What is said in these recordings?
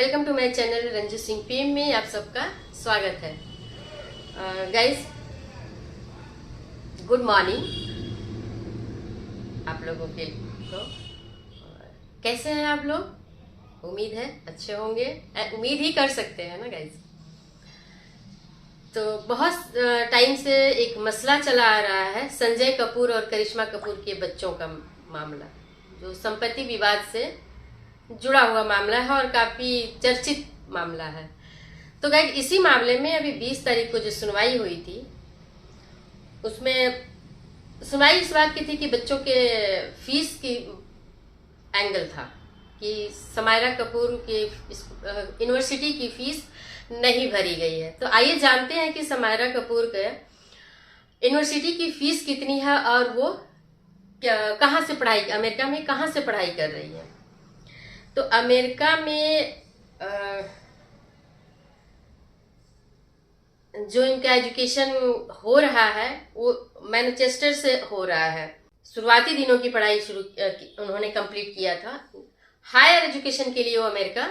Welcome to my channel Ranju Singh PM में आप सबका स्वागत है। गाइस, गुड मॉर्निंग आप लोगों के। तो कैसे हैं आप लोग? उम्मीद है अच्छे होंगे, उम्मीद ही कर सकते हैं ना गाइस। तो बहुत टाइम से एक मसला चला आ रहा है, संजय कपूर और करिश्मा कपूर के बच्चों का मामला, जो संपत्ति विवाद से जुड़ा हुआ मामला है और काफी चर्चित मामला है। तो गाइस, इसी मामले में अभी 20 तारीख को जो सुनवाई हुई थी, उसमें सुनवाई इस बात की थी कि बच्चों के फीस की एंगल था कि समायरा कपूर की यूनिवर्सिटी की फीस नहीं भरी गई है। तो आइए जानते हैं कि समायरा कपूर के यूनिवर्सिटी की फीस कितनी है और वो कहाँ से पढ़ाई, अमेरिका में कहाँ से पढ़ाई कर रही है। तो अमेरिका में जो इनका एजुकेशन हो रहा है वो मैनचेस्टर से हो रहा है। शुरुआती दिनों की पढ़ाई उन्होंने कंप्लीट किया था। हायर एजुकेशन के लिए वो अमेरिका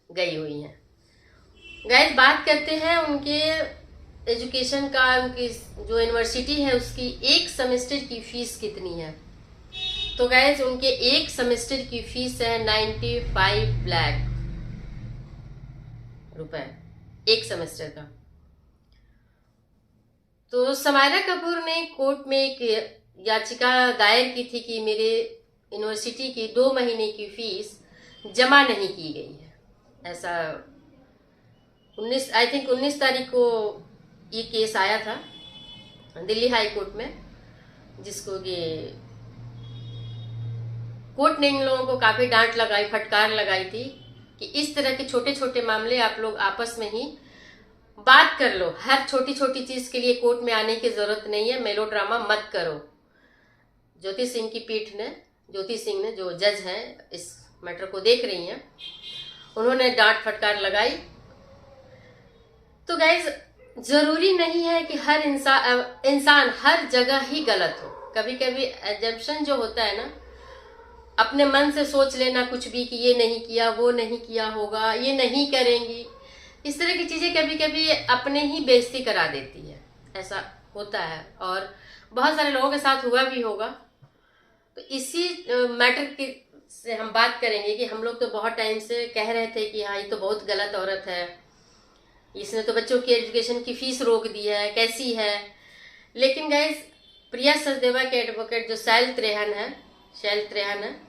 गई हुई हैं। गाइस, बात करते हैं उनके एजुकेशन का। उनकी जो यूनिवर्सिटी है उसकी एक सेमेस्टर की फीस कितनी है। तो गाइस, उनके एक सेमेस्टर की फीस है 95 लाख रुपए, एक सेमेस्टर का। तो समायरा कपूर ने कोर्ट में एक याचिका दायर की थी कि मेरे यूनिवर्सिटी की 2 महीने की फीस जमा नहीं की गई है। ऐसा 19 तारीख को ये केस आया था दिल्ली हाई कोर्ट में, जिसको ये कोर्ट ने इन लोगों को काफी डांट लगाई, फटकार लगाई थी कि इस तरह के छोटे छोटे मामले आप लोग आपस में ही बात कर लो। हर छोटी छोटी चीज के लिए कोर्ट में आने की जरूरत नहीं है, मेलोड्रामा मत करो। ज्योति सिंह ने जो जज हैं इस मैटर को देख रही हैं, उन्होंने डांट फटकार लगाई। तो गाइस, जरूरी नहीं है कि हर इंसान हर जगह ही गलत हो। कभी कभी एजम्पशन जो होता है ना, अपने मन से सोच लेना कुछ भी कि ये नहीं किया, वो नहीं किया होगा, ये नहीं करेंगी, इस तरह की चीजें कभी कभी अपने ही बेइज्जती करा देती है। ऐसा होता है और बहुत सारे लोगों के साथ हुआ भी होगा। तो इसी मैटर की से हम बात करेंगे कि हम लोग तो बहुत टाइम से कह रहे थे कि हाँ, ये तो बहुत गलत औरत है, इसने तो बच्चों की एजुकेशन की फीस रोक दी है, कैसी है। लेकिन गाइस, प्रिया सचदेवा के एडवोकेट जो शैल त्रेहन है,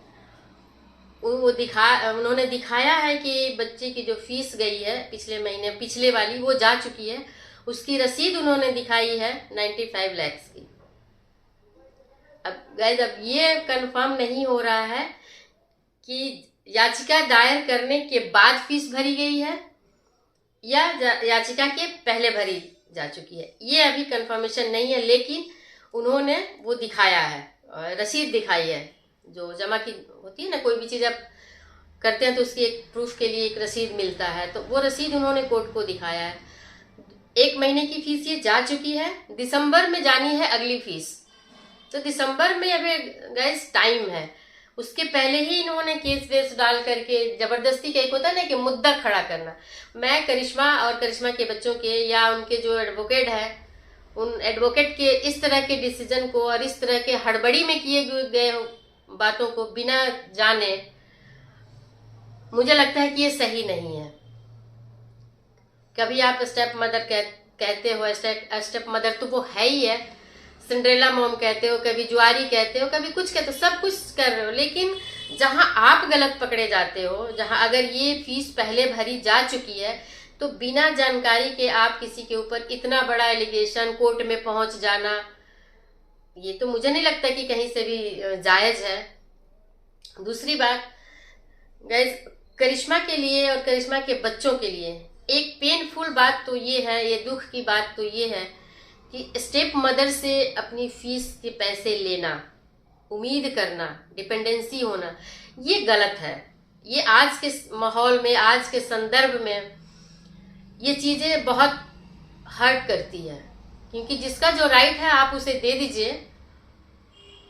उन्होंने दिखाया है कि बच्चे की जो फीस गई है पिछले वाली वो जा चुकी है। उसकी रसीद उन्होंने दिखाई है 95 लाख की। अब गाइस, अब ये कंफर्म नहीं हो रहा है कि याचिका दायर करने के बाद फीस भरी गई है या याचिका के पहले भरी जा चुकी है, ये अभी कंफर्मेशन नहीं है। लेकिन उन्होंने वो दिखाया है, रसीद दिखाई है। जो जमा की होती है ना, कोई भी चीज आप करते हैं तो उसकी एक प्रूफ के लिए एक रसीद मिलता है, तो वो रसीद उन्होंने कोर्ट को दिखाया है। 1 महीने की फीस ये जा चुकी है, दिसंबर में जानी है अगली फीस। तो दिसंबर में अभी गाइस टाइम है, उसके पहले ही इन्होंने केस वेस डाल करके जबरदस्ती का, एक होता है ना कि मुद्दा खड़ा करना। मैं करिश्मा और करिश्मा के बच्चों के या उनके जो एडवोकेट है, उन एडवोकेट के इस तरह के डिसीजन को और इस तरह के हड़बड़ी में किए गए बातों को बिना जाने, मुझे लगता है कि ये सही नहीं है। कभी आप स्टेप मदर कहते हो, स्टेप मदर तो वो है ही है, सिंड्रेला मॉम कहते हो, कभी जुआरी कहते हो, कभी कुछ कहते हो, सब कुछ कर रहे हो। लेकिन जहां आप गलत पकड़े जाते हो, जहां अगर ये फीस पहले भरी जा चुकी है, तो बिना जानकारी के आप किसी के ऊपर इतना बड़ा एलिगेशन कोर्ट में पहुंच जाना, ये तो मुझे नहीं लगता कि कहीं से भी जायज है। दूसरी बात गाइस, करिश्मा के लिए और करिश्मा के बच्चों के लिए एक पेनफुल बात तो ये है, ये दुख की बात तो ये है कि स्टेप मदर से अपनी फीस के पैसे लेना, उम्मीद करना, डिपेंडेंसी होना, ये गलत है। ये आज के माहौल में, आज के संदर्भ में ये चीजें बहुत हर्ट करती है। क्योंकि जिसका जो राइट है आप उसे दे दीजिए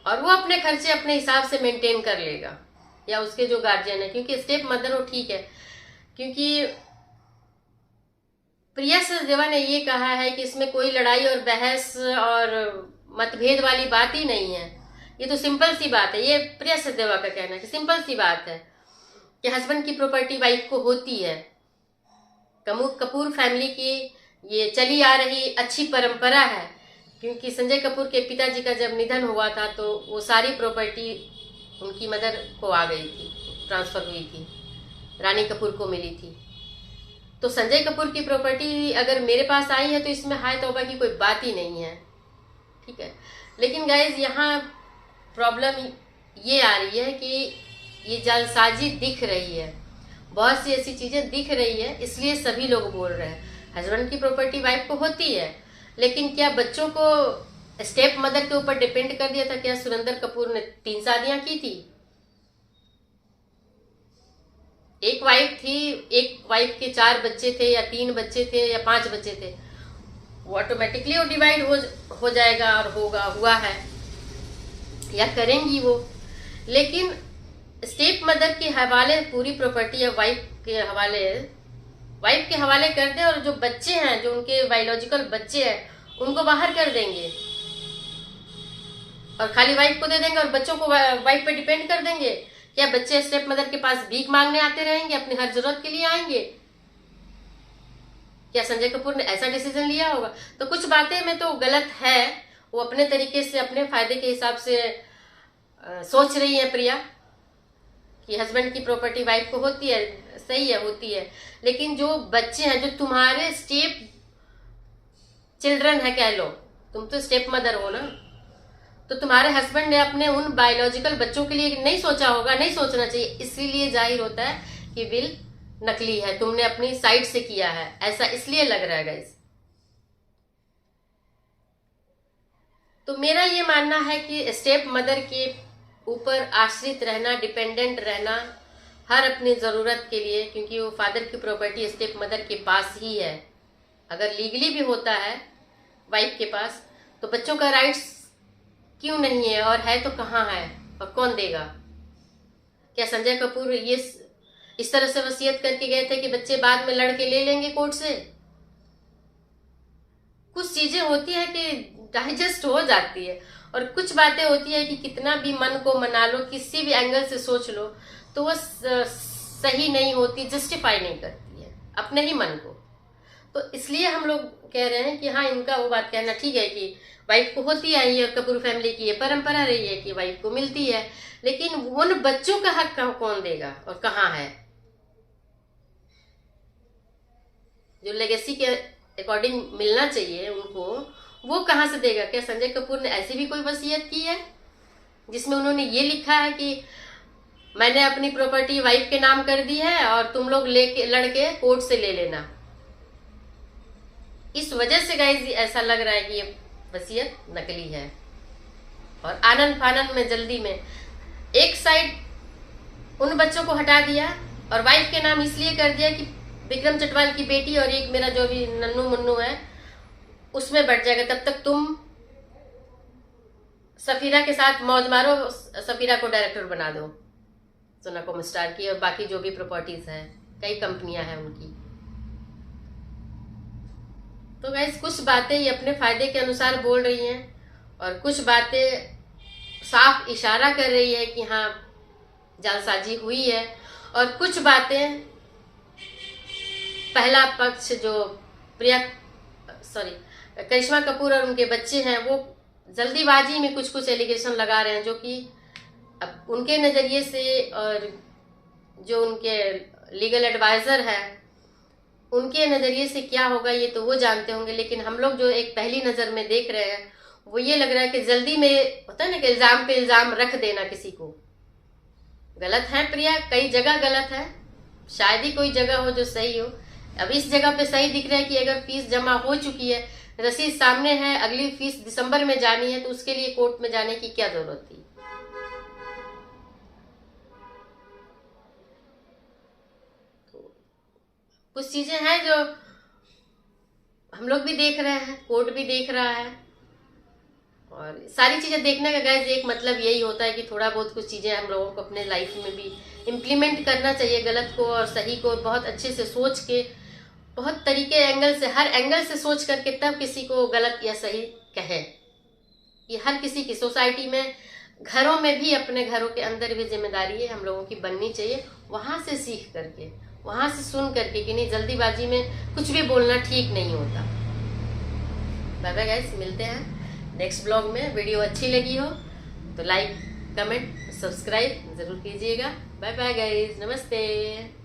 और वो अपने खर्चे अपने हिसाब से मेंटेन कर लेगा, या उसके जो गार्जियन है। क्योंकि स्टेप मदर हो, ठीक है, क्योंकि प्रिया सचदेवा ने ये कहा है कि इसमें कोई लड़ाई और बहस और मतभेद वाली बात ही नहीं है। ये तो सिंपल सी बात है। ये प्रिया सचदेवा का कहना है कि सिंपल सी बात है कि हस्बैंड की प्रॉपर्टी वाइफ को होती है। कपूर फैमिली की ये चली आ रही अच्छी परंपरा है, क्योंकि संजय कपूर के पिताजी का जब निधन हुआ था तो वो सारी प्रॉपर्टी उनकी मदर को आ गई थी, ट्रांसफर हुई थी, रानी कपूर को मिली थी। तो संजय कपूर की प्रॉपर्टी अगर मेरे पास आई है तो इसमें हाय तौबा की कोई बात ही नहीं है, ठीक है। लेकिन गाइज यहाँ प्रॉब्लम ये आ रही है कि ये जालसाजी दिख रही है, बहुत सी ऐसी चीजें दिख रही है, इसलिए सभी लोग बोल रहे हैं हस्बैंड की प्रॉपर्टी वाइफ को होती है। लेकिन क्या बच्चों को स्टेप मदर के ऊपर डिपेंड कर दिया था? क्या सुरेंद्र कपूर ने 3 शादियां की थी? एक वाइफ थी, एक वाइफ के 4 बच्चे थे या 3 बच्चे थे या 5 बच्चे थे, वो ऑटोमेटिकली वो डिवाइड हो जाएगा और होगा, हुआ है या करेंगी वो। लेकिन स्टेप मदर के हवाले पूरी प्रॉपर्टी या वाइफ के हवाले कर दें, और जो बच्चे हैं, जो उनके बायोलॉजिकल बच्चे हैं, उनको बाहर कर देंगे और खाली वाइफ को दे देंगे और बच्चों को वाइफ पे डिपेंड कर देंगे। क्या बच्चे स्टेप मदर के पास भीख मांगने आते रहेंगे, अपनी हर जरूरत के लिए आएंगे? क्या संजय कपूर ने ऐसा डिसीजन लिया होगा? तो कुछ बातें में तो गलत है, वो अपने तरीके से अपने फायदे के हिसाब से सोच रही है प्रिया कि हस्बैंड की प्रॉपर्टी वाइफ को होती है, सही है, होती है। लेकिन जो बच्चे हैं, जो तुम्हारे स्टेप चिल्ड्रन है कह लो, तुम तो स्टेप मदर हो ना, तो तुम्हारे हस्बैंड ने अपने उन बायोलॉजिकल बच्चों के लिए नहीं सोचा होगा, नहीं सोचना चाहिए। इसीलिए जाहिर होता है कि विल नकली है, तुमने अपनी साइड से किया है, ऐसा इसलिए लग रहा है गाइस। तो मेरा ये मानना है कि स्टेप मदर के ऊपर आश्रित रहना, डिपेंडेंट रहना हर अपनी जरूरत के लिए, क्योंकि वो फादर की प्रॉपर्टी स्टेप मदर के पास ही है। अगर लीगली भी होता है वाइफ के पास, तो बच्चों का राइट्स क्यों नहीं है? और है तो कहाँ है और कौन देगा? क्या संजय कपूर ये इस तरह से वसीयत करके गए थे कि बच्चे बाद में लड़के ले लेंगे कोर्ट से? कुछ चीजें होती है कि डाइजेस्ट हो जाती है, और कुछ बातें होती है कि कितना भी मन को मना लो, किसी भी एंगल से सोच लो, तो वो सही नहीं होती, जस्टिफाई नहीं करती है अपने ही मन को। तो इसलिए हम लोग कह रहे हैं कि हाँ, इनका वो बात कहना ठीक है कि वाइफ को होती आई है, और कपूर फैमिली की ये परंपरा रही है कि वाइफ को मिलती है, लेकिन उन बच्चों का हक कौन देगा और कहाँ है? जो लेगेसी के अकॉर्डिंग मिलना चाहिए उनको, वो कहाँ से देगा? क्या संजय कपूर ने ऐसी भी कोई वसीयत की है जिसमें उन्होंने ये लिखा है कि मैंने अपनी प्रॉपर्टी वाइफ के नाम कर दी है और तुम लोग लड़के कोर्ट से ले लेना? इस वजह से गाइस ऐसा लग रहा है कि ये वसीयत नकली है। और आनंद फानंद में जल्दी में एक साइड उन बच्चों को हटा दिया और वाइफ के नाम इसलिए कर दिया कि विक्रम चटवाल की बेटी और एक मेरा जो भी नन्नू मुन्नू है उसमें बढ़ जाएगा, तब तक तुम सफीरा के साथ मौज मारो, सफीरा को डायरेक्टर बना दो सोना कॉम स्टार की, और बाकी जो भी प्रॉपर्टीज है, कई कंपनियां हैं उनकी। तो गाइस कुछ बातें ये अपने फायदे के अनुसार बोल रही हैं, और कुछ बातें साफ इशारा कर रही है कि हाँ जालसाजी हुई है, और कुछ बातें पहला पक्ष जो करिश्मा कपूर और उनके बच्चे हैं वो जल्दीबाजी में कुछ कुछ एलिगेशन लगा रहे हैं, जो कि अब उनके नज़रिए से और जो उनके लीगल एडवाइज़र है उनके नज़रिए से क्या होगा ये तो वो जानते होंगे। लेकिन हम लोग जो एक पहली नज़र में देख रहे हैं वो ये लग रहा है कि जल्दी में होता है ना कि इल्ज़ाम पे इल्ज़ाम रख देना किसी को। गलत है प्रिया, कई जगह गलत है, शायद ही कोई जगह हो जो सही हो। अब इस जगह पे सही दिख रहा है कि अगर फीस जमा हो चुकी है, रसीद सामने है, अगली फीस दिसंबर में जानी है, तो उसके लिए कोर्ट में जाने की क्या जरूरत थी? तो कुछ चीजें हैं जो हम लोग भी देख रहे हैं, कोर्ट भी देख रहा है, और सारी चीज़ें देखने का गाइस एक मतलब यही होता है कि थोड़ा बहुत कुछ चीज़ें हम लोगों को अपने लाइफ में भी इम्प्लीमेंट करना चाहिए, गलत को और सही को बहुत अच्छे से सोच के, बहुत तरीके एंगल से, हर एंगल से सोच करके तब किसी को गलत या सही कहे। ये हर किसी की सोसाइटी में, घरों में भी, अपने घरों के अंदर भी जिम्मेदारी है हम लोगों की बननी चाहिए, वहाँ से सीख करके, वहाँ से सुन करके, कि नहीं जल्दीबाजी में कुछ भी बोलना ठीक नहीं होता। बाय बाय गाइस, मिलते हैं नेक्स्ट ब्लॉग में। वीडियो अच्छी लगी हो तो लाइक, कमेंट, सब्सक्राइब जरूर कीजिएगा। बाय बाय गाइस, नमस्ते।